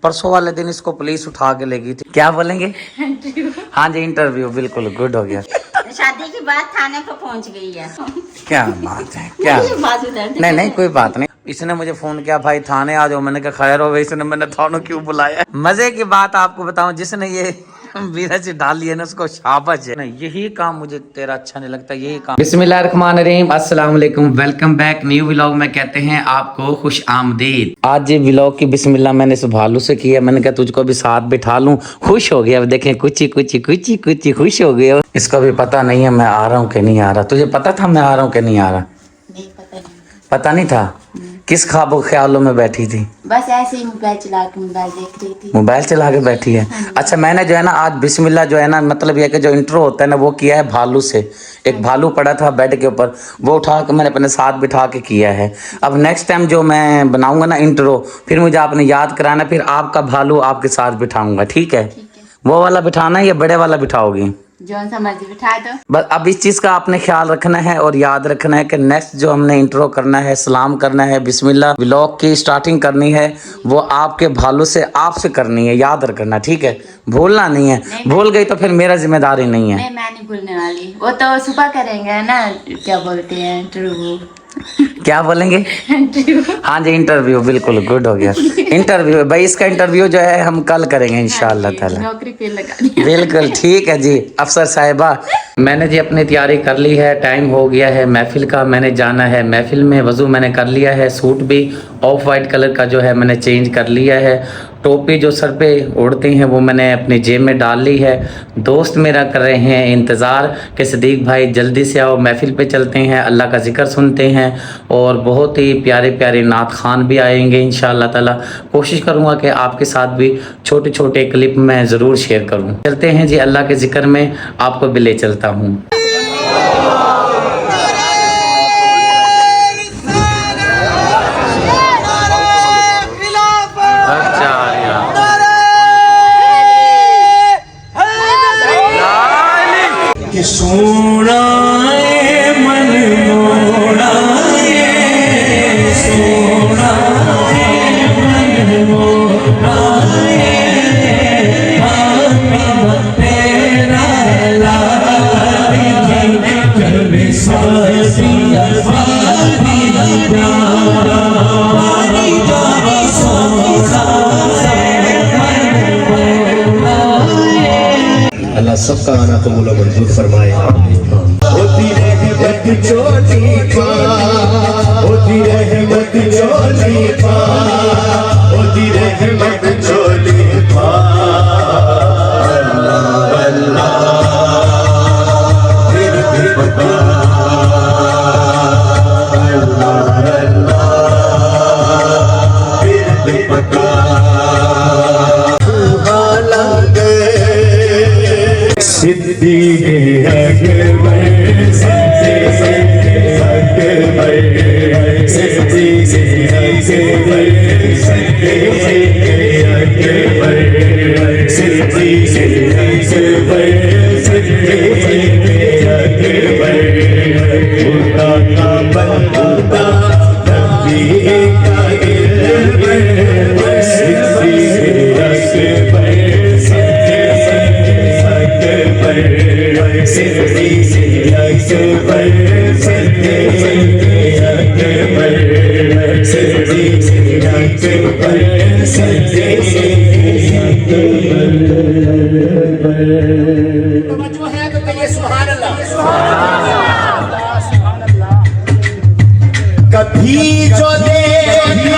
परसों वाले दिन इसको पुलिस उठा के ले गई थी। क्या बोलेंगे? हाँ जी, इंटरव्यू। बिल्कुल गुड हो गया। शादी के बाद थाने पर पहुंच गई है। क्या बात है, क्या नहीं नहीं कोई बात नहीं। इसने मुझे फोन किया, भाई थाने आ जाओ। मैंने कहा खैर हो गई। इसने मैंने थानों क्यों बुलाया। मजे की बात आपको बताऊं, जिसने ये वीरज डाल लिया ना उसको शाबाश है। नहीं यही काम मुझे तेरा अच्छा नहीं लगता, यही काम। बिस्मिल्लाहिर्रहमानिर्रहीम, अस्सलाम वालेकुम, वेलकम बैक। न्यू व्लॉग में कहते हैं आपको खुश आमदीद। आज ये व्लॉग की बिस्मिल्लाह मैंने इस भालू से किया। मैंने कहा तुझको भी साथ बिठा लूं। खुश हो गया, अब देखें कुची कुची कुची कुची खुश हो गया। इसको भी पता नहीं है मैं आ रहा हूँ कि नहीं आ रहा। तुझे पता था मैं आ रहा हूँ कि नहीं आ रहा? नहीं, पता नहीं था। किस ख्वाबों ख्यालों में बैठी थी? बस ऐसे ही मोबाइल चला के मोबाइल देख रही थी। मोबाइल चला के बैठी है। अच्छा, मैंने जो है ना आज बिस्मिल्लाह जो है ना, मतलब ये कि जो इंट्रो होता है ना वो किया है भालू से। एक भालू पड़ा था बेड के ऊपर, वो उठा के मैंने अपने साथ बिठा के किया है। अब नेक्स्ट टाइम जो मैं बनाऊंगा ना इंट्रो, फिर मुझे आपने याद कराना, फिर आपका भालू आपके साथ बिठाऊंगा। ठीक है? वो वाला बिठाना है या बड़े वाला बिठाओगी? जो सा मर्जी बिठा दो। बस अब इस चीज़ का आपने ख्याल रखना है और याद रखना है कि नेक्स्ट जो हमने इंट्रो करना है, सलाम करना है, बिस्मिल्लाह व्लॉग की स्टार्टिंग करनी है, वो आपके भालू से आपसे करनी है। याद रखना, ठीक है? भूलना नहीं है। भूल गई तो फिर मेरा जिम्मेदारी नहीं है। मैं नहीं भूलने वाली। वो तो सुबह करेंगे ना, क्या बोलते हैं, इंटरव्यू। क्या बोलेंगे? हाँ जी, इंटरव्यू। बिल्कुल गुड हो गया। इंटरव्यू भाई, इसका इंटरव्यू जो है हम कल करेंगे इंशाअल्लाह ताला। नौकरी पे लगानी है। बिल्कुल ठीक है जी। अफसर साहिबा, मैंने जी अपनी तैयारी कर ली है। टाइम हो गया है महफिल का, मैंने जाना है महफिल में। वज़ू मैंने कर लिया है, सूट भी ऑफ वाइट कलर का जो है मैंने चेंज कर लिया है। टोपी जो सर पे ओढ़ते हैं वो मैंने अपनी जेब में डाल ली है। दोस्त मेरा कर रहे हैं इंतज़ार कि सदीक भाई जल्दी से आओ, महफिल पे चलते हैं, अल्लाह का ज़िक्र सुनते हैं। और बहुत ही प्यारे प्यारे नात खान भी आएंगे इंशाअल्लाह ताला। कोशिश करूँगा कि आपके साथ भी छोटे छोटे क्लिप मैं ज़रूर शेयर करूँ। चलते हैं जी, अल्लाह के ज़िक्र में आपको भी ले चलता हूँ। कि सोना है मन मोड़ा है, सोना है मन मोड़ा है, तेरा लाल कभी सासिया अल्लाह सबका आना कबूल और मंजूर फरमाए। होती रहमत चोली पा, होती रहमत चोली पा, होती रहमत चोली पा। अल्लाह अल्लाह फिर भी बता, अल्लाह अल्लाह फिर भी बता। सिद्दीक़ अकबर, सिद्दीक़ अकबर, सिद्दीक़ अकबर, सिद्दीक़ अकबर, सिद्दीक़ अकबर, सिद्दीक़ अकबर, खुदा का बंदा नबी का दिलबर, सिद्दीक़ अकबर, कभी जो देखा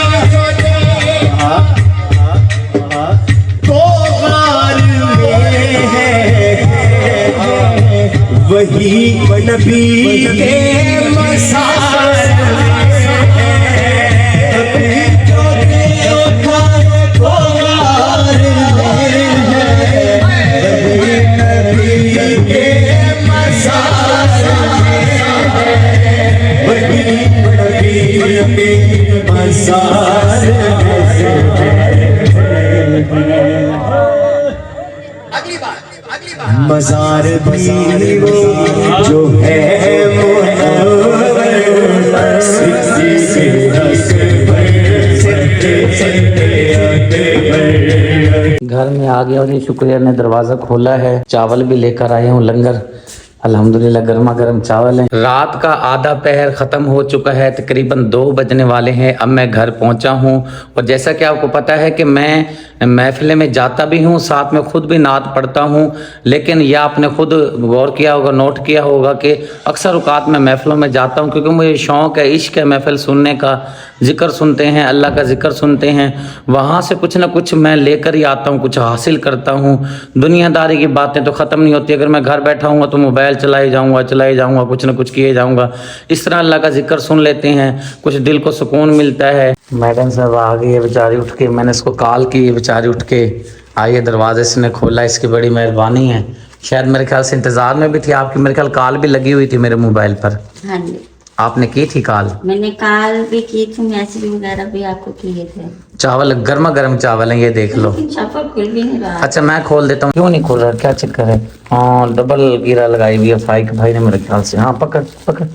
तो गार में है, वही नबी के मसार कभी जो देखा तो गार में है, वही नबी के मसार वही नबी के मसार। मजार भी वो जो है मुनव्वर, सिद्दीक़ अकबर, सिद्दीक़ अकबर, घर में आ गया और ये शुक्रिया ने दरवाजा खोला है। चावल भी लेकर आया हूँ लंगर, अल्हम्दुलिल्लाह गर्मा गर्म चावल है। रात का आधा पहर ख़त्म हो चुका है, तकरीबन 2 बजने वाले हैं। अब मैं घर पहुंचा हूं और जैसा कि आपको पता है कि मैं महफिल में जाता भी हूं, साथ में ख़ुद भी नात पढ़ता हूं, लेकिन यह आपने ख़ुद गौर किया होगा, नोट किया होगा कि अक्सर औक़ात मैं महफिलों में जाता हूं क्योंकि मुझे शौक़ है, इश्क है महफिल सुनने का, ज़िक्र सुनते हैं, अल्लाह का ज़िक्र सुनते हैं, वहाँ से कुछ ना कुछ मैं लेकर ही आता हूँ, कुछ हासिल करता हूँ। दुनियादारी की बातें तो ख़त्म नहीं होती, अगर मैं घर बैठा हूँ तो मोबाइल चलाए जाऊँगा, कुछ ना कुछ किए जाऊँगा। इस तरह अल्लाह का ज़िक्र सुन लेते हैं, कुछ दिल को सुकून मिलता है। मैडम साहब आ गई है बेचारी उठ के, मैंने इसको कॉल की, बेचारी उठ के आई है, दरवाजे से ने खोला, इसकी बड़ी मेहरबानी है। शायद मेरे ख्याल से इंतज़ार में भी थी आपकी, मेरे ख्याल कॉल भी लगी हुई थी मेरे मोबाइल पर। हाँ जी, आपने की थी कॉल? मैंने कॉल भी की थी, मैसेज वगैरह भी आपको किए थे। चावल गर्मा गर्म चावल है, ये देख लो। लेकिन छप्पर खुल भी नहीं रहा। अच्छा मैं खोल देता हूँ। क्यों नहीं खोल रहा, क्या चक्कर है? हाँ डबल गिरा लगाई हुई है फाइक भाई ने मेरे ख्याल से। हाँ पकड़ पकड़।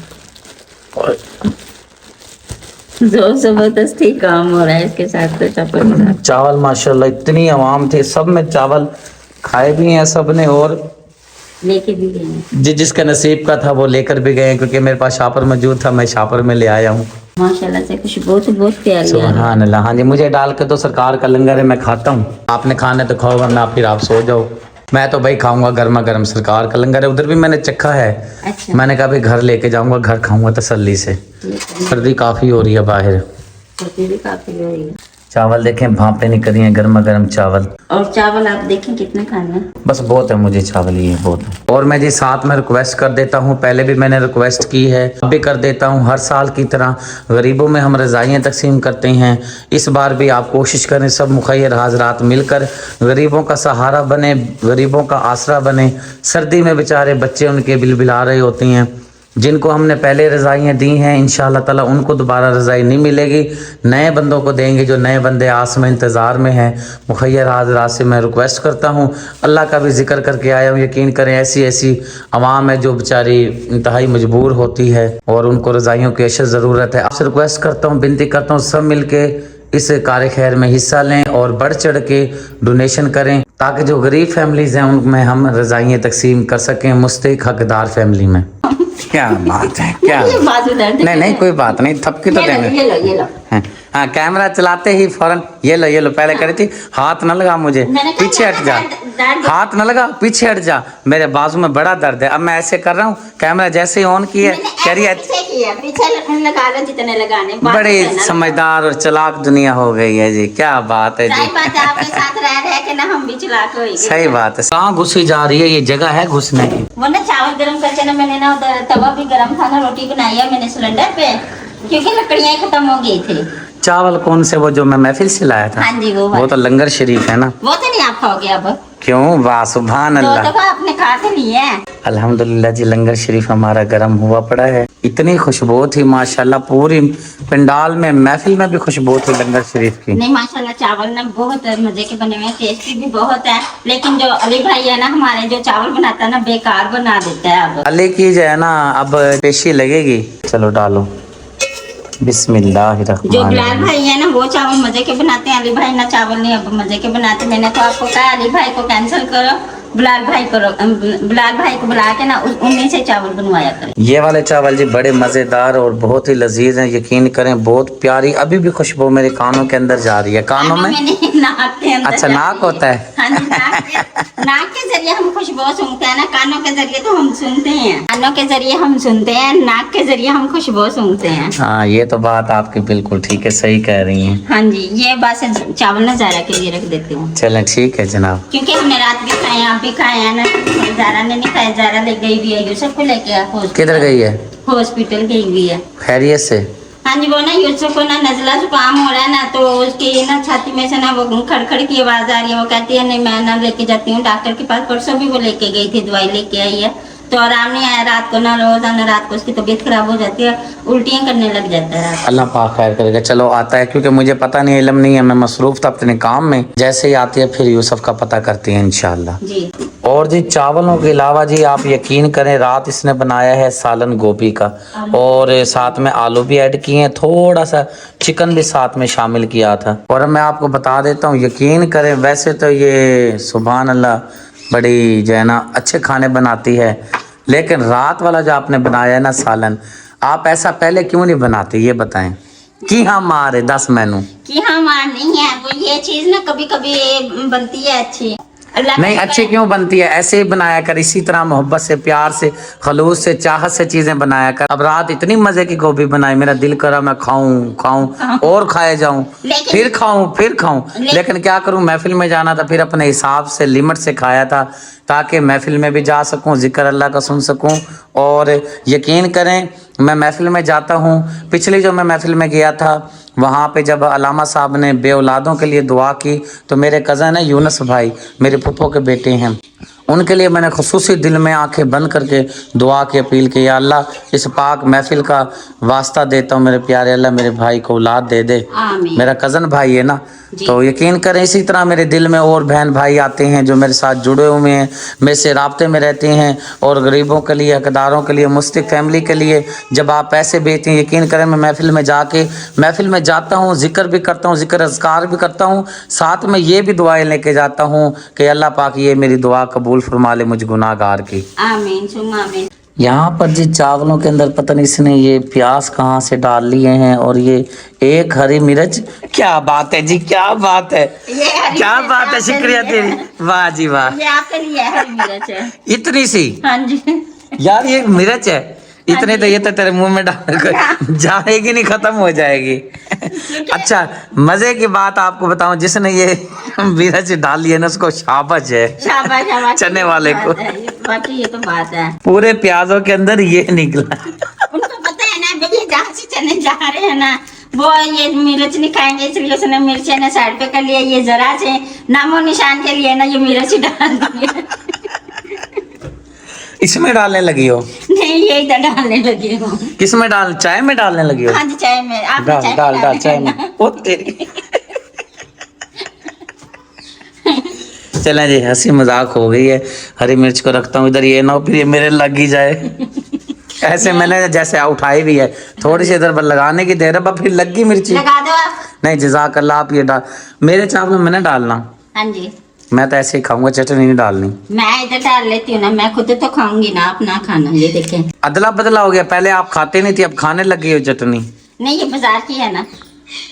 जोर जबरदस्ती काम हो रहा है इसके साथ, तो छप्पर के साथ। चावल माशाल्लाह इतनी आवाम थे, सब में चावल खाए भी हैं सब ने, और लेके भी गए जिसका नसीब का था वो लेकर भी गए, क्योंकि मेरे पास शापर मौजूद था, मैं शापर में ले आया हूँ। माशाल्लाह से खुशबू तो बहुत प्यारी आ रही है। सुभान अल्लाह। हाँ जी, मुझे डाल के तो सरकार का लंगर है, मैं खाता हूँ। आपने खाने तो खाओ वरना फिर आप सो जाओ। मैं तो भाई खाऊंगा गर्मा गर्म, सरकार का लंगर है, उधर भी मैंने चखा है। अच्छा। मैंने कहा भाई घर लेके जाऊंगा, घर खाऊंगा तसल्ली से। सर्दी काफ़ी हो रही है बाहर, सर्दी भी काफी हो रही है। चावल देखें भापे नहीं करी हैं, गर्मा गर्म चावल। और चावल आप देखें कितने खाने हैं। बस बहुत है मुझे चावल, ये बहुत है। और मैं जी साथ में रिक्वेस्ट कर देता हूँ, पहले भी मैंने रिक्वेस्ट की है, अब भी कर देता हूँ, हर साल की तरह गरीबों में हम रज़ाइयाँ तकसीम करते हैं। इस बार भी आप कोशिश करें, सब मुखैर हाजरात मिलकर गरीबों का सहारा बने, गरीबों का आसरा बने। सर्दी में बेचारे बच्चे उनके बिलबिला रहे होती हैं, जिनको हमने पहले रज़ाइयाँ दी हैं, इंशाअल्लाह ताला उनको दोबारा रज़ाई नहीं मिलेगी, नए बंदों को देंगे, जो नए बंदे आस में इंतज़ार में हैं। मुखैर हाज़रात से मैं रिक्वेस्ट करता हूँ, अल्लाह का भी ज़िक्र करके आया हूँ, यकीन करें ऐसी ऐसी आवाम है जो बेचारी इंतहाई मजबूर होती है और उनको रज़ाइयों की अशद ज़रूरत है। आपसे रिक्वेस्ट करता हूँ, विनती करता हूँ, सब मिल के इस कार खैर में हिस्सा लें और बढ़ चढ़ के डोनेशन करें, ताकि जो गरीब फैमिलीज़ हैं उनमें हम रज़ाइयाँ तकसीम कर सकें मुस्तहिक हकदार फैमिली में। क्या बात है, क्या नहीं कोई बात नहीं, थपकी तो देंगे। ये लो। हाँ कैमरा चलाते ही फौरन ये लो पहले करी थी, हाथ न लगा मुझे, पीछे हट जा, हाथ न लगा, पीछे हट जा, मेरे बाजू में बड़ा दर्द है। अब मैं ऐसे कर रहा हूँ, कैमरा जैसे ही ऑन किया कह रही है पीछे लगा लो जितने लगाने। बड़ी समझदार और चालाक दुनिया हो गई है जी, क्या बात है जी। आपके साथ रह के ना हम भी चालाक होएंगे। सही बात है। कहाँ घुसी जा रही है, ये जगह है घुसने की? वो ना चावल गरम करके ना मैंने ना उधर तवा भी गरम था ना, रोटी बनाई है मैंने सिलेंडर पे, क्योंकि लकड़ियाँ खत्म हो गई थी। चावल कौन से, वो जो मैं महफिल से लाया था? हाँ जी वो तो लंगर शरीफ है ना। वो तो नहीं आप खाओगे अब? क्यों? वाह सुभान अल्लाह। तो आपने खा तो लिया है। अल्हम्दुलिल्लाह जी, लंगर शरीफ हमारा गर्म हुआ पड़ा है। इतनी खुशबू थी माशाल्लाह, पूरी पंडाल में महफिल में भी खुशबू थी लंगर शरीफ की। नहीं माशाल्लाह चावल ना बहुत मजे के बने हुए हैं, टेस्टी भी बहुत है, लेकिन जो अली भाई है ना हमारे, जो चावल बनाता है ना बेकार बना देता है। अब अली की जो है ना अब पेशी लगेगी। चलो डालो, बिस्मिल्लाहिर्रहमानिर्रहीम। जो बिलाल भाई है ना वो चावल मजे के बनाते हैं, अली भाई ना चावल नहीं अब मजे के बनाते। मैंने तो आपको कहा अली भाई को कैंसिल करो, बिलाल भाई को बुला के ना उन्हीं से चावल बनवाया करें। ये वाले चावल जी बड़े मज़ेदार और बहुत ही लजीज हैं, यकीन करें बहुत प्यारी। अभी भी खुशबू मेरे कानों के अंदर जा रही है। कानों में? नाक के अंदर। अच्छा नाक होता है। हाँ जी, नाक के जरिए हम खुशबू सुनते हैं ना, कानों के जरिए तो हम सुनते हैं, कानों के जरिए हम सुनते हैं, नाक के जरिए हम खुशबू सुनते हैं। हाँ ये तो बात आपकी बिल्कुल ठीक है, सही कह रही हैं। हाँ जी, ये बस चावल ना ज़ारा के लिए रख देती हूँ। चलें ठीक है जनाब, क्योंकि हमने रात भी खाए, आप भी खाए हैं ना। ज़ारा ने नहीं खाया, ज़ारा ले गई भी है, यूसुफ को लेके किधर गई है? हॉस्पिटल गई हुई है। खैरियत से? हाँ जी, वो ना यूसुफ को ना नज़ला जुकाम हो रहा है ना, तो उसकी ना छाती में से ना वो खड़खड़ की आवाज़ आ रही है। वो कहती है नहीं मैं ना लेके जाती हूँ डॉक्टर के पास। परसों भी वो लेके गई थी, दवाई लेके आई है, तो आराम नहीं आया रात को ना, रोजाना रात को उसकी तबीयत खराब हो जाती है, उल्टियाँ करने लग जाता है रात अल्लाह पाक खैर करेगा। चलो आता है, क्योंकि मुझे पता नहीं, इल्म नहीं है, मैं मसरूफ था अपने काम में। जैसे ही आती है फिर यूसुफ का पता करती है इंशाल्लाह। जी। और जी चावलों के अलावा जी आप यकीन करें रात इसने बनाया है सालन गोभी का, और साथ में आलू भी ऐड किए हैं, थोड़ा सा चिकन भी साथ में शामिल किया था। और मैं आपको बता देता हूँ, यकीन करें वैसे तो ये सुभान अल्लाह बड़ी जो है ना अच्छे खाने बनाती है, लेकिन रात वाला जो आपने बनाया है ना सालन, आप ऐसा पहले क्यों नहीं बनाते ये बताएं। कि हाँ मारे 10 मैनू कि हाँ मान नहीं है वो, ये चीज ना कभी कभी बनती है अच्छी, अल्लाह नहीं अच्छी क्यों बनती है, ऐसे ही बनाया कर, इसी तरह मोहब्बत से, प्यार से, खलूस से, चाहत से चीजें बनाया कर। अब रात इतनी मजे की गोभी बनाई, मेरा दिल करा मैं खाऊं और खाए जाऊं, फिर खाऊं, लेकिन क्या करूं, महफिल में जाना था, फिर अपने हिसाब से लिमिट से खाया था, ताकि महफिल में भी जा सकूं, जिक्र अल्लाह का सुन सकूं। और यकीन करें मैं महफिल में जाता हूं, पिछली जो मैं महफिल में गया था वहाँ पे जब अलामा साहब ने बे औलादों के लिए दुआ की, तो मेरे कज़न है यूनुस भाई, मेरे फूफो के बेटे हैं, उनके लिए मैंने खुसूसी दिल में आंखें बंद करके दुआ की, अपील की, या अल्लाह इस पाक महफिल का वास्ता देता हूँ मेरे प्यारे अल्लाह मेरे भाई को औलाद दे दे। आमीन। मेरा कज़न भाई है ना, तो यकीन करें इसी तरह मेरे दिल में और बहन भाई आते हैं जो मेरे साथ जुड़े हुए हैं, मेरे से राब्ते में रहते हैं, और गरीबों के लिए, हकदारों के लिए, मुस्तिक फैमिली के लिए जब आप पैसे भेजते हैं, यकीन करें मैं महफिल में जाता हूँ, जिक्र भी करता हूँ, जिक्र अज़कार भी करता हूँ, साथ में ये भी दुआएं लेके जाता हूँ कि अल्लाह पाक ये मेरी दुआ कबूल फरमा ले मुझ गुनाहगार की। आमीन सुम्मा आमीन। यहाँ पर जी चावलों के अंदर पता नहीं इसने ये प्याज कहाँ से डाल लिए हैं, और ये एक हरी मिर्च, क्या बात है जी, क्या बात है, क्या बात है, शुक्रिया तेरी, वाह जी वाह, ये आपके लिए हरी मिर्च है। इतनी सी हाँ जी यार, ये मिर्च है इतने, तो ये तो तेरे मुंह में डाल कर जाएगी नहीं, खत्म हो जाएगी। अच्छा मजे की बात आपको बताऊं, जिसने ये मिर्च डाली है ना उसको शाबाश है, शाबाश चने वाले को, बाकी ये तो बात है, पूरे प्याजों के अंदर ये निकला। उनको पता है ना भैया जहाँ से चने जा रहे हैं ना वो ये मिर्च नहीं खाएंगे, इसलिए उसने मिर्च ना साइड पे कर लिया, ये जरा से नामो निशान के लिए ना ये मिर्च डाल दिया। इसमें डालने लगी हो? नहीं ये इधर डालने लगी हूँ। किस में डाल, चाय में डालने लगी हो? हाँ जी चाय में, आप डाल चाय में। ओ तेरी चलें जी, हंसी मजाक हो गई है, हरी मिर्च को रखता हूँ इधर, ये ना हो फिर ये मेरे लग ही जाए। ऐसे मैंने जैसे उठाई भी है, थोड़ी सी इधर लगाने की देर है, फिर लग गई मिर्ची। लगा दो आप। नहीं जज़ाकल्लाह, आप ये डाल, मेरे चावल में मैंने डालना। हाँ जी मैं तो ऐसे ही खाऊंगा, चटनी नहीं डालनी। मैं इधर डाल लेती हूँ ना, मैं खुद तो खाऊंगी ना, अपना खाना। ये देखें अदला बदला हो गया, पहले आप खाते नहीं थी, अब खाने लगी हो चटनी। नहीं ये बाजार की है ना,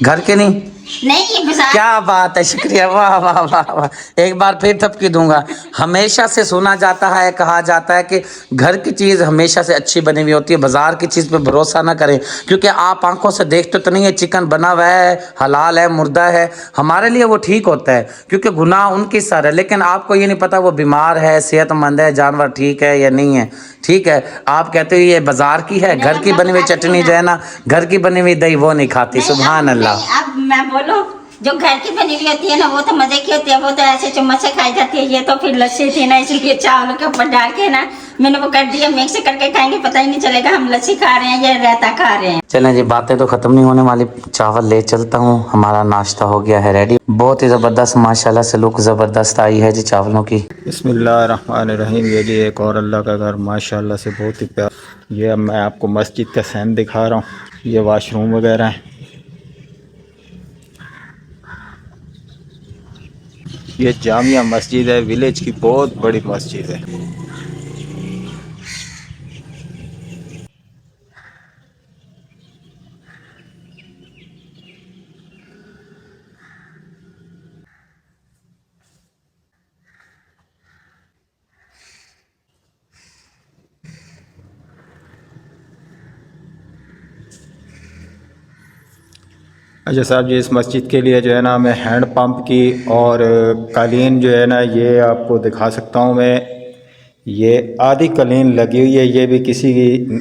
घर के नहीं? नहीं ये बाजार। क्या बात है, शुक्रिया, वाह वाह वाह वाह, एक बार फिर थपकी दूंगा। हमेशा से सुना जाता है, कहा जाता है कि घर की चीज़ हमेशा से अच्छी बनी हुई होती है, बाजार की चीज़ पे भरोसा ना करें, क्योंकि आप आंखों से देखते तो नहीं है चिकन बना हुआ है, हलाल है, मुर्दा है, हमारे लिए वो ठीक होता है क्योंकि गुनाह उनकी सर है, लेकिन आपको ये नहीं पता वो बीमार है, सेहतमंद है, जानवर ठीक है या नहीं है। ठीक है, आप कहते हो ये बाजार की है, घर की बनी हुई चटनी जो है ना, घर की बनी हुई दही वो नहीं खाती। सुभान अल्लाह। अब मैं बोलो जो घर की बनी हुई होती है ना वो तो मजे की होती है, वो तो ऐसे चम्मच से खाई जाती है, ये तो फिर लस्सी थी ना, इसलिए चावलों के ऊपर डाल के ना मैंने वो कर दिया, मिक्स करके खाएंगे, पता ही नहीं चलेगा हम लस्सी खा रहे हैं या रायता खा रहे हैं। चलें जी, बातें तो ख़त्म नहीं होने वाली, चावल ले चलता हूँ, हमारा नाश्ता हो गया है रेडी, बहुत ही ज़बरदस्त माशाल्लाह से लुक ज़बरदस्त आई है जी चावलों की। बिस्मिल्लाहिर्रहमानिर्रहीम। ये जी एक और अल्लाह का घर माशाल्लाह से बहुत ही प्यार। ये अब मैं आपको मस्जिद का सैन दिखा रहा हूँ, ये वाशरूम वगैरह है, ये जामिया मस्जिद है, विलेज की बहुत बड़ी मस्जिद है। अच्छा साहब जी, इस मस्जिद के लिए जो है ना मैं हैंड पंप की और कालीन जो है ना ये आपको दिखा सकता हूँ मैं। ये आधी कालीन लगी हुई है, ये भी किसी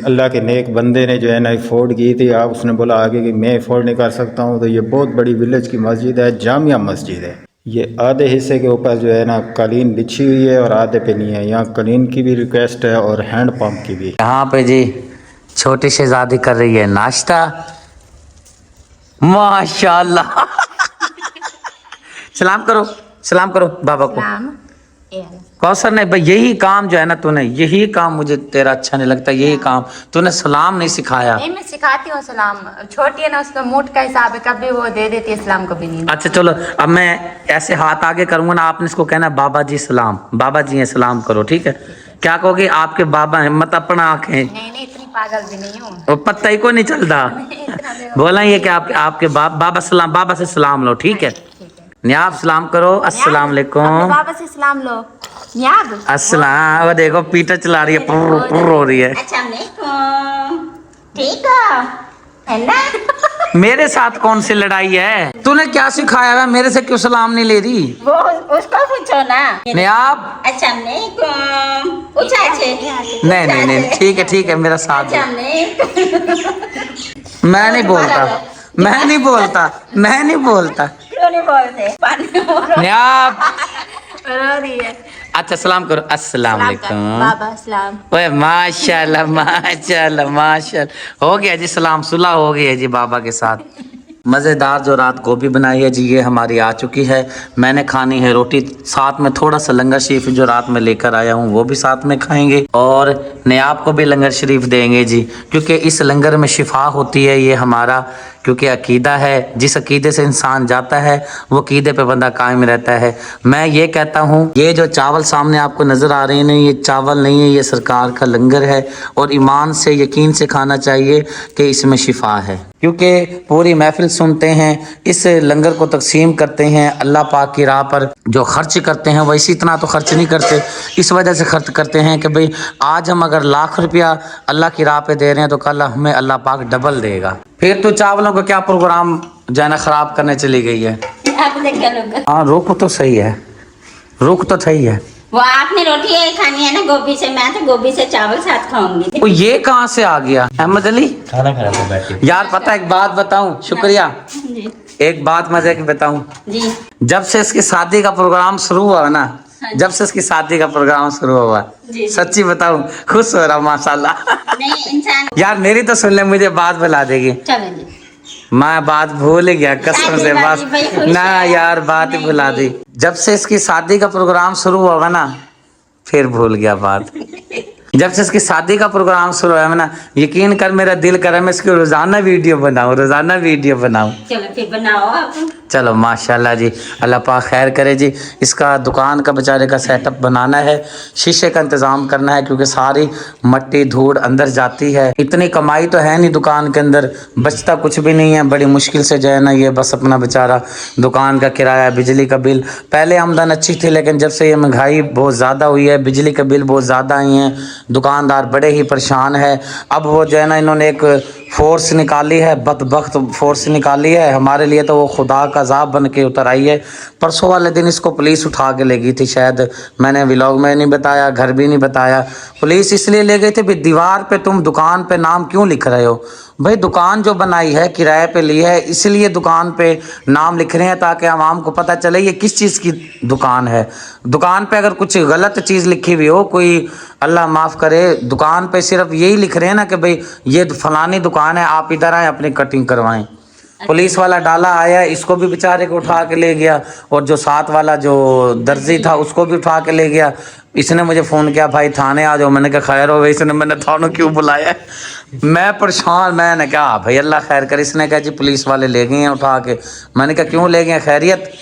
अल्लाह के नेक बंदे ने जो है ना अफोर्ड की थी। आप उसने बोला आगे कि मैं अफोर्ड नहीं कर सकता हूँ, तो ये बहुत बड़ी विलेज की मस्जिद है, जामिया मस्जिद है। ये आधे हिस्से के ऊपर जो है ना कालीन बिछी हुई है और आधे पे नहीं है। यहाँ कालीन की भी रिक्वेस्ट है और हैंड पंप की भी। यहाँ पे जी छोटी शहजादी कर रही है नाश्ता, माशाल्लाह। सलाम करो बाबा को। कौसर ने भाई यही काम जो है ना तूने, यही काम मुझे तेरा अच्छा नहीं लगता, यही काम तूने सलाम नहीं सिखाया। नहीं, मैं सिखाती हूँ सलाम। छोटी है ना, उसका मूड का हिसाब है, कभी वो दे देती है सलाम, कभी नहीं। अच्छा चलो, अब मैं ऐसे हाथ आगे करूंगा ना, आपने इसको कहना बाबा जी सलाम, बाबा जी हैं सलाम करो, ठीक है? क्या कहोगे? आपके बाबा हैं, मत अपना आंखें। नहीं, इतनी पागल भी नहीं हूँ। वो पत्ता ही को नहीं चलता। बोला ये कि आपके बाबा से सलाम लो, ठीक है? नियाब सलाम करो, अस्सलाम वालेकुम। बाबा से सलाम लो। याद अस्सलाम। वो देखो पीटर चला रही है, पुर पुर हो रही है। अच्छा ठीक है ना? मेरे साथ कौन सी लड़ाई है? तूने क्या सिखाया है? मेरे से क्यों सलाम नहीं ले रही? वो उसको पूछो ना। नियाब अच्छा पूछा नहीं, ठीक है मेरा साथ दो। मैं नहीं बोलता। क्यों नहीं बोलते? नियाब रो रही है। अच्छा सलाम करो, अस्सलाम वालेकुम। बाबा सलाम। ओए माशाल्लाह। हो गया जी सलाम, सुलह हो गई है जी बाबा के साथ। मज़ेदार जो रात गोभी बनाई है जी, ये हमारी आ चुकी है। मैंने खानी है रोटी, साथ में थोड़ा सा लंगर शरीफ जो रात में लेकर आया हूँ वो भी साथ में खाएंगे, और नियाब को भी लंगर शरीफ देंगे जी, क्योंकि इस लंगर में शिफा होती है। ये हमारा क्योंकि अकीदा है, जिस अकीदे से इंसान जाता है वो अकीदे पे बंदा कायम रहता है। मैं ये कहता हूँ, ये जो चावल सामने आपको नज़र आ रहे हैं ना, ये चावल नहीं है, ये सरकार का लंगर है, और ईमान से यकीन से खाना चाहिए कि इसमें शिफा है। क्योंकि पूरी महफिल सुनते हैं, इस लंगर को तकसीम करते हैं, अल्लाह पाक की राह पर जो खर्च करते हैं वैसे इतना तो खर्च नहीं करते, इस वजह से खर्च करते हैं कि भाई आज हम अगर लाख रुपया अल्लाह की राह पे दे रहे हैं तो कल हमें अल्लाह पाक डबल देगा। फिर तो चावलों का क्या प्रोग्राम जाना खराब करने चली गई है। हाँ रुक तो सही है, वो आपने रोटी खानी है ना गोभी से, मैं तो गोभी से चावल साथ खाऊंगी। वो ये कहाँ से आ गया? अहमद अली खाना खा रहा बैठे। यार पता है एक बात बताऊं, शुक्रिया, एक बात मजे की बताऊं जी। जब से इसकी शादी का प्रोग्राम शुरू हुआ ना, जब से इसकी शादी का प्रोग्राम शुरू हुआ, सच्ची बताऊं खुश हो रहा माशाल्लाह। नहीं इंसान यार मेरी तो सुन ले, मुझे बात बुला देगी। चलो जी। मैं बात भूल गया कसम से, बस ना यार बात ही भुला दी। जब से इसकी शादी का प्रोग्राम शुरू हुआ ना, फिर भूल गया बात। जब से इसकी शादी का प्रोग्राम शुरू हुआ ना, यकीन कर मेरा दिल करे मैं इसकी रोजाना वीडियो बनाऊं। चलो फिर बनाओ आप। चलो माशाल्लाह जी, अल्लाह पाक खैर करे जी। इसका दुकान का बेचारे का सेटअप बनाना है, शीशे का इंतज़ाम करना है, क्योंकि सारी मट्टी धूड़ अंदर जाती है। इतनी कमाई तो है नहीं दुकान के अंदर, बचता कुछ भी नहीं है। बड़ी मुश्किल से जो है ना ये बस अपना बेचारा दुकान का किराया, बिजली का बिल, पहले आमदन अच्छी थी, लेकिन जब से ये महंगाई बहुत ज़्यादा हुई है, बिजली का बिल बहुत ज़्यादा आई हैं, दुकानदार बड़े ही परेशान है। अब वो जो है ना इन्होंने एक फोर्स निकाली है, बदबख्त फोर्स निकाली है, हमारे लिए तो वो खुदा का अज़ाब बन के उतर आई है। परसों वाले दिन इसको पुलिस उठा के ले गई थी, शायद मैंने व्लॉग में नहीं बताया, घर भी नहीं बताया। पुलिस इसलिए ले गई थी भाई दीवार पे तुम दुकान पे नाम क्यों लिख रहे हो? भाई दुकान जो बनाई है किराए पे ली है, इसलिए दुकान पे नाम लिख रहे हैं ताकि आवाम को पता चले ये किस चीज़ की दुकान है। दुकान पे अगर कुछ गलत चीज़ लिखी हुई हो, कोई अल्लाह माफ़ करे, दुकान पे सिर्फ यही लिख रहे हैं ना कि भाई ये फलानी दुकान है, आप इधर आए अपनी कटिंग करवाएं। पुलिस वाला डाला आया, इसको भी बेचारे को उठा के ले गया, और जो साथ वाला जो दर्जी था उसको भी उठा के ले गया। इसने मुझे फ़ोन किया भाई थाने आ जाओ, मैंने कहा खैर हो गई। इसने मैंने थानों क्यों बुलाया? मैं परेशान, मैंने कहा भाई अल्लाह खैर करे। इसने कहा जी पुलिस वाले ले गए हैं उठा के। मैंने कहा क्यों ले गए, खैरियत?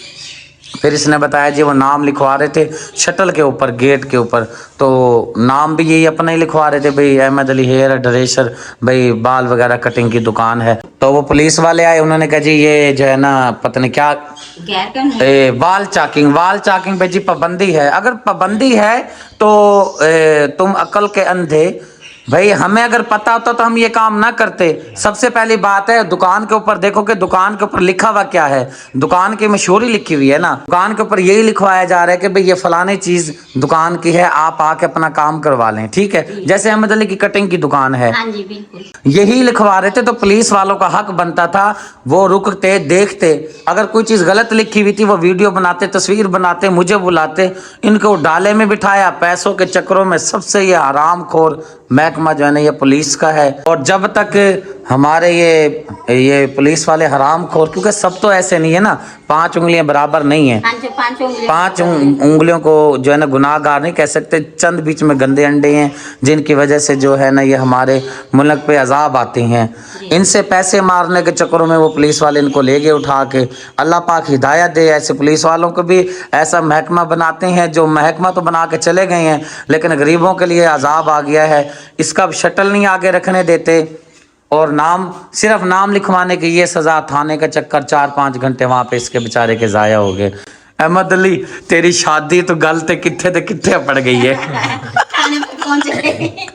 फिर इसने बताया जी वो नाम लिखवा रहे थे शटल के ऊपर, गेट के ऊपर, तो नाम भी यही अपना ही लिखवा रहे थे भाई अहमद अली हेयर ड्रेसर, भाई बाल वगैरह कटिंग की दुकान है। तो वो पुलिस वाले आए, उन्होंने कहा जी ये जो है ना पता नहीं क्या वाल चाकिंग पे जी पाबंदी है। अगर पाबंदी है तो तुम अकल के अंधे भाई हमें अगर पता होता तो हम ये काम ना करते। सबसे पहली बात है, दुकान के ऊपर देखो कि दुकान के ऊपर लिखा हुआ क्या है। दुकान की मशहूरी लिखी हुई है ना, दुकान के ऊपर यही लिखवाया जा रहा है कि भाई ये फलानी चीज दुकान की है, आप आके अपना काम करवा लें, ठीक है। जैसे अहमद अली की कटिंग की दुकान है, हाँ जी बिल्कुल, यही लिखवा रहे थे, तो पुलिस वालों का हक बनता था वो रुकते, देखते, अगर कोई चीज गलत लिखी हुई थी वो वीडियो बनाते, तस्वीर बनाते, मुझे बुलाते, इनको डाले में बिठाया। पैसों के चक्करों में सबसे ये हरामखोर महकमा जो है ना ये पुलिस का है। और जब तक हमारे ये पुलिस वाले हरामखोर, क्योंकि सब तो ऐसे नहीं है ना, 5 उंगलियां बराबर नहीं है, हाँ जो 5 उंगली 5 उंगलियों को जो है ना गुनाहगार नहीं कह सकते। चंद बीच में गंदे अंडे हैं जिनकी वजह से जो है ना ये हमारे मुल्क पे अजाब आते हैं। इनसे पैसे मारने के चक्करों में वो पुलिस वाले इनको ले गए उठा के। अल्लाह पाक हिदायत दे, ऐसे पुलिस वालों को भी ऐसा महकमा बनाते हैं, जो महकमा तो बना के चले गए हैं लेकिन गरीबों के लिए अजाब आ गया है। इसका शटल नहीं आगे रखने देते, और नाम, सिर्फ नाम लिखवाने की ये सजा, थाने का चक्कर 4-5 घंटे वहां पे इसके बेचारे के जाया हो गए। अहमद अली तेरी शादी तो गल ते कित्थे पड़ गई है। थाने पे पहुंच गई,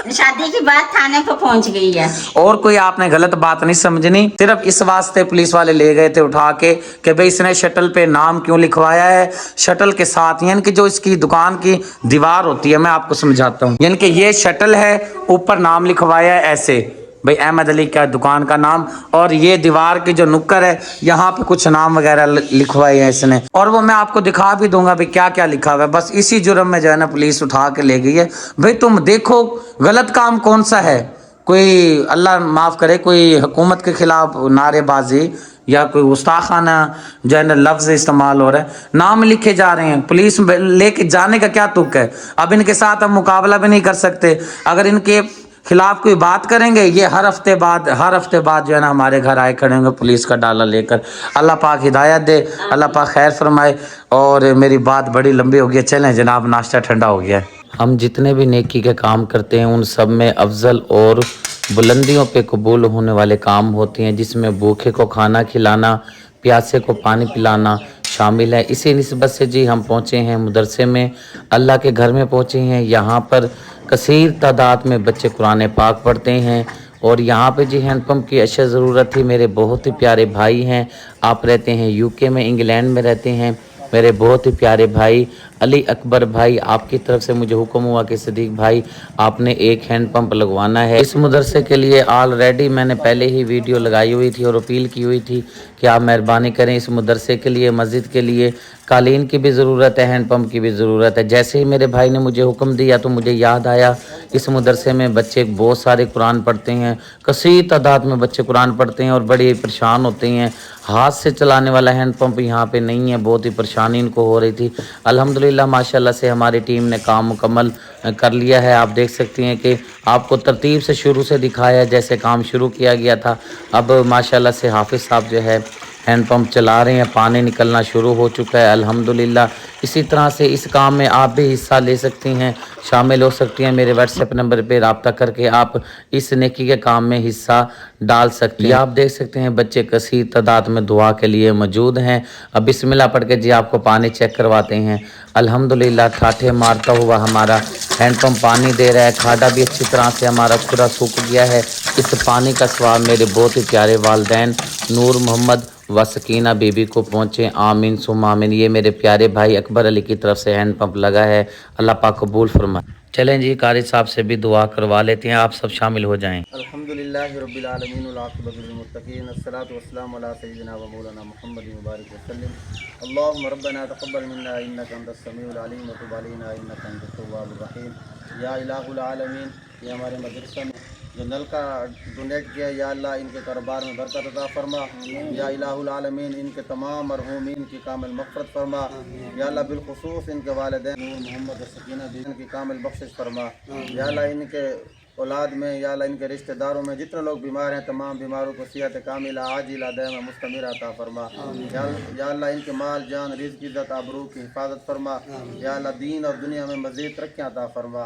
शादी की बात थाने पे पहुंच गई है। और कोई आपने गलत बात नहीं समझनी, सिर्फ इस वास्ते पुलिस वाले ले गए थे उठा के कि भाई इसने शटल पे नाम क्यों लिखवाया है। शटल के साथ यानी कि जो इसकी दुकान की दीवार होती है, मैं आपको समझाता हूँ, यानी कि ये शटल है, ऊपर नाम लिखवाया है ऐसे, भाई अहमद अली का दुकान का नाम, और ये दीवार की जो नुक्कर है यहाँ पे कुछ नाम वगैरह लिखवाए हैं इसने, और वो मैं आपको दिखा भी दूंगा भाई क्या क्या लिखा हुआ है। बस इसी जुर्म में जो है ना पुलिस उठा के ले गई है। भाई तुम देखो गलत काम कौन सा है, कोई अल्लाह माफ करे कोई हुकूमत के खिलाफ नारेबाजी या कोई गुस्ताखाना जो है ना लफ्ज इस्तेमाल हो रहा है, नाम लिखे जा रहे हैं, पुलिस लेके जाने का क्या तुक है। अब इनके साथ हम मुकाबला भी नहीं कर सकते, अगर इनके खिलाफ कोई बात करेंगे ये हर हफ्ते बाद जो है ना हमारे घर आए खड़े होंगे पुलिस का डाला लेकर। अल्लाह पाक हिदायत दे, अल्लाह पाक खैर फरमाए। और मेरी बात बड़ी लंबी हो गई, चलें जनाब, नाश्ता ठंडा हो गया है। हम जितने भी नेकी के काम करते हैं उन सब में अफजल और बुलंदियों पे कबूल होने वाले काम होते हैं, जिसमें भूखे को खाना खिलाना, प्यासे को पानी पिलाना शामिल है। इसी निस्बत से जी हम पहुँचे हैं मदरसे में, अल्लाह के घर में पहुँचे हैं। यहाँ पर कसीर तादाद में बच्चे कुरान पाक पढ़ते हैं, और यहाँ पे जी हैंडपम्प की अशद ज़रूरत थी। मेरे बहुत ही प्यारे भाई हैं, आप रहते हैं यूके में, इंग्लैंड में रहते हैं, मेरे बहुत ही प्यारे भाई अली अकबर भाई, आपकी तरफ से मुझे हुक्म हुआ कि सदीक भाई आपने एक हैंड पंप लगवाना है। इस मदरसे के लिए ऑलरेडी मैंने पहले ही वीडियो लगाई हुई थी और अपील की हुई थी कि आप मेहरबानी करें, इस मदरसे के लिए, मस्जिद के लिए कालीन की भी ज़रूरत है, हैंड पंप की भी ज़रूरत है। जैसे ही मेरे भाई ने मुझे हुक्म दिया तो मुझे याद आया इस मदरसे में बच्चे बहुत सारे कुरान पढ़ते हैं, कसीर तादाद में बच्चे कुरान पढ़ते हैं और बड़े परेशान होते हैं। हाथ से चलाने वाला हैंड पंप यहाँ पे नहीं है, बहुत ही परेशानी इनको हो रही थी। अल्हम्दुलिल्लाह माशाल्लाह से हमारी टीम ने काम मुकम्मल कर लिया है। आप देख सकती हैं कि आपको तरतीब से शुरू से दिखाया है जैसे काम शुरू किया गया था। अब माशाल्लाह से हाफिज़ साहब जो है हैंड पंप चला रहे हैं, पानी निकलना शुरू हो चुका है अल्हम्दुलिल्लाह। इसी तरह से इस काम में आप भी हिस्सा ले सकती हैं, शामिल हो सकती हैं। मेरे व्हाट्सएप नंबर पे रब्ता करके आप इस नेकी के काम में हिस्सा डाल सकती हैं। आप देख सकते हैं बच्चे कसीर तादाद में दुआ के लिए मौजूद हैं। अब बिस्मिल्लाह पढ़ के जी आपको पानी चेक करवाते हैं। अल्हम्दुलिल्लाह ठाठे मारता हुआ हमारा हैंड पंप पानी दे रहा है। खाड़ा भी अच्छी तरह से हमारा पूरा सूख गया है। इस पानी का स्वाब मेरे बहुत ही प्यारे वालिदैन नूर मोहम्मद व सकीना बीबी को पहुँचे, आमीन सुम आमीन। ये मेरे प्यारे भाई अकबर अली की तरफ से हैंड पंप लगा है, अल्लाह पाक कबूल फरमाए। चलें जी कारी साहब से भी दुआ करवा लेते हैं, आप सब शामिल हो जाएं। अल्हम्दुलिल्लाहि रब्बिल आलमीन वल आक़िबतु लिल मुत्तक़ीन अस्सलातु वस्सलामु अला सय्यिदिना व मौलाना मुहम्मद मुबारक वसल्लम। अल्लाहुम्मा रब्बना तक़ब्बल मिन्ना इन्नका अंतस समीउल अलीम व तुब अलैना इन्नका अंतत तव्वाबुर रहीम। या इलाहुल आलमीन, ये हमारे मदरसा में जो नल का डोनेट किया, या अल्लाह इनके कारोबार में बरकत अता फरमा। या इलाहुल आलमीन, इनके तमाम मरहूमीन की कामिल मग़फ़िरत फरमा। या अल्लाह बिलख़ुसूस इनके वालिदैन नूर मोहम्मद और सकीना बीबी की कामिल बख्शिश फरमा। या अल्लाह इनके औलाद में, या अल्लाह इनके रिश्तेदारों में जितने लोग बीमार हैं तमाम बीमारों को सिहत कामिला आजिला दायमा मुस्तमिर अता फरमा। या अल्लाह इनके माल जान रिज़्क़ इज़्ज़त आबरू की हिफाजत फरमा। या अल्लाह दीन और दुनिया में मज़ीद तरक्कियां अता फरमा।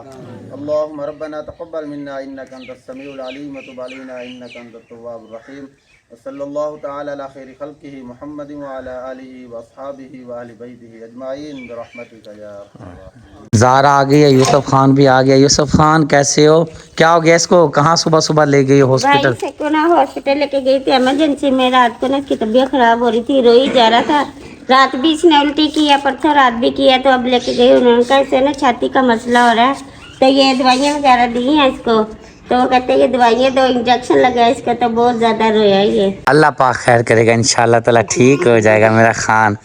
अल्लाहुम्मा रब्बना तक़ब्बल मिन्ना इन्नका अंतस समीउल अलीम व तुब अलैना इन्नका अंतत तव्वाबुर रहीम। सल्लल्लाहु ताला अला खैरि खल्क़िही मुहम्मद व अला आलिहि व अस्हाबिहि व अहलि बैतिहि अजमाइन बिरहमतिका या अरहम। ज़ारा आ गई है, यूसुफ खान भी आ गया। यूसुफ खान कैसे हो? क्या हो गया इसको? कहाँ सुबह सुबह ले गई हो भाई हॉस्पिटल? से को ना हॉस्पिटल लेके गई थी इमरजेंसी में। रात को ना इसकी तबीयत खराब हो रही थी, रोई जा रहा था। रात भी इसने उल्टी किया, परसों रात भी किया, तो अब लेके गई। उन्होंने कहा इससे ना छाती का मसला हो रहा है, तो ये दवाइयाँ वगैरह दी हैं इसको। तो वो कहते हैं ये दवाइयाँ दो, इंजेक्शन लगा है इसका, तो बहुत ज़्यादा रोया ये। अल्लाह पाक खैर करेगा, इंशाल्लाह ताला ठीक हो जाएगा मेरा खान।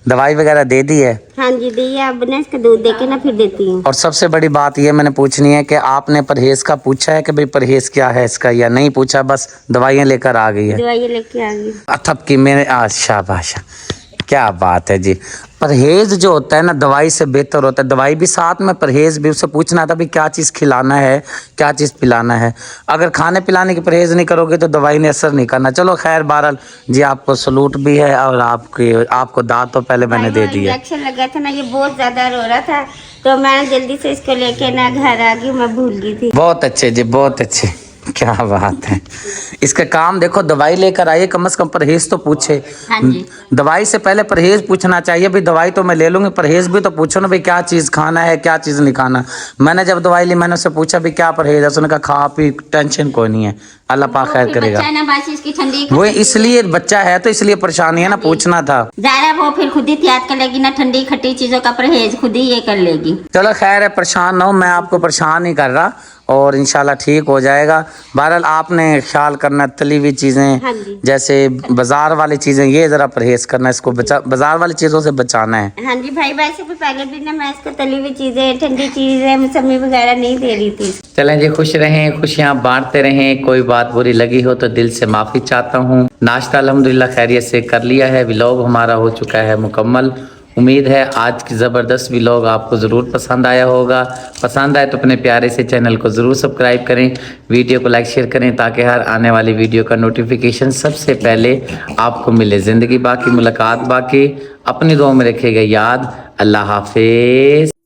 दवाई वगैरह दे दी है? हाँ जी दी है, अब ना इसका दूध दे के ना फिर देती हूँ। और सबसे बड़ी बात ये मैंने पूछनी है कि आपने परहेज का पूछा है कि भाई परहेज क्या है इसका, या नहीं पूछा, बस दवाइयाँ लेकर आ गई है? दवाइयाँ लेके आ गई। थपकी मेरे शाबाश, क्या बात है जी। परहेज जो होता है ना दवाई से बेहतर होता है। दवाई भी साथ में, परहेज भी। उससे पूछना था भी क्या चीज़ खिलाना है, क्या चीज़ पिलाना है। अगर खाने पिलाने की परहेज नहीं करोगे तो दवाई ने असर नहीं करना। चलो खैर, बहरहाल जी आपको सलूट भी है, और आपको दांत तो पहले मैंने दे दिया। इंजेक्शन लगा था ना, ये बहुत ज़्यादा रो रहा था, तो मैं जल्दी से इसको लेके ना घर आ गई, मैं भूल गई थी। बहुत अच्छे जी, बहुत अच्छे, क्या बात है। इसका काम देखो, दवाई लेकर आइए, कम से कम परहेज तो पूछे। हाँ जी। दवाई से पहले परहेज पूछना चाहिए। भाई दवाई तो मैं ले लूँगी, परहेज भी तो पूछो ना, भाई क्या चीज़ खाना है, क्या चीज़ नहीं खाना। मैंने जब दवाई ली मैंने उससे पूछा भी क्या परहेज है, उसने कहा खा पी, टेंशन कोई नहीं है, अल्लाह पाक खैर करेगा। बच्चा है ना, बस इसकी ठंडी वो इसलिए बच्चा है तो इसलिए परेशानी है ना, पूछना था। ज़ारा वो फिर खुद ही याद कर लेगी ना, ठंडी खट्टी चीज़ों का परहेज खुद ही ये कर लेगी। चलो खैर है, परेशान ना हो, मैं आपको परेशान नहीं कर रहा, और इंशाल्लाह ठीक हो जाएगा। बहरहाल आपने ख्याल करना, तली हुई चीज़ें हाँ जी। जैसे बाजार वाली चीज़ें, ये ज़रा परहेज करना, इसको बाजार वाली चीज़ों से बचाना है। हाँ जी भाई, वैसे भी पहले भी ना मैं इसको तली हुई चीज़ें, ठंडी चीज़ें, मौसमी वगैरह नहीं दे रही थी। चलें जी, खुश रहें, खुशियाँ बांटते रहें। कोई बात बुरी लगी हो तो दिल से माफ़ी चाहता हूँ। नाश्ता अल्हम्दुलिल्लाह खैरियत से कर लिया है। व्लॉग हमारा हो चुका है मुकम्मल। उम्मीद है आज की ज़बरदस्त व्लॉग आपको ज़रूर पसंद आया होगा। पसंद आए तो अपने प्यारे से चैनल को ज़रूर सब्सक्राइब करें, वीडियो को लाइक शेयर करें, ताकि हर आने वाली वीडियो का नोटिफिकेशन सबसे पहले आपको मिले। ज़िंदगी बाकी, मुलाकात बाकी। अपनी दुआ में रखिएगा याद। अल्लाह हाफिज़।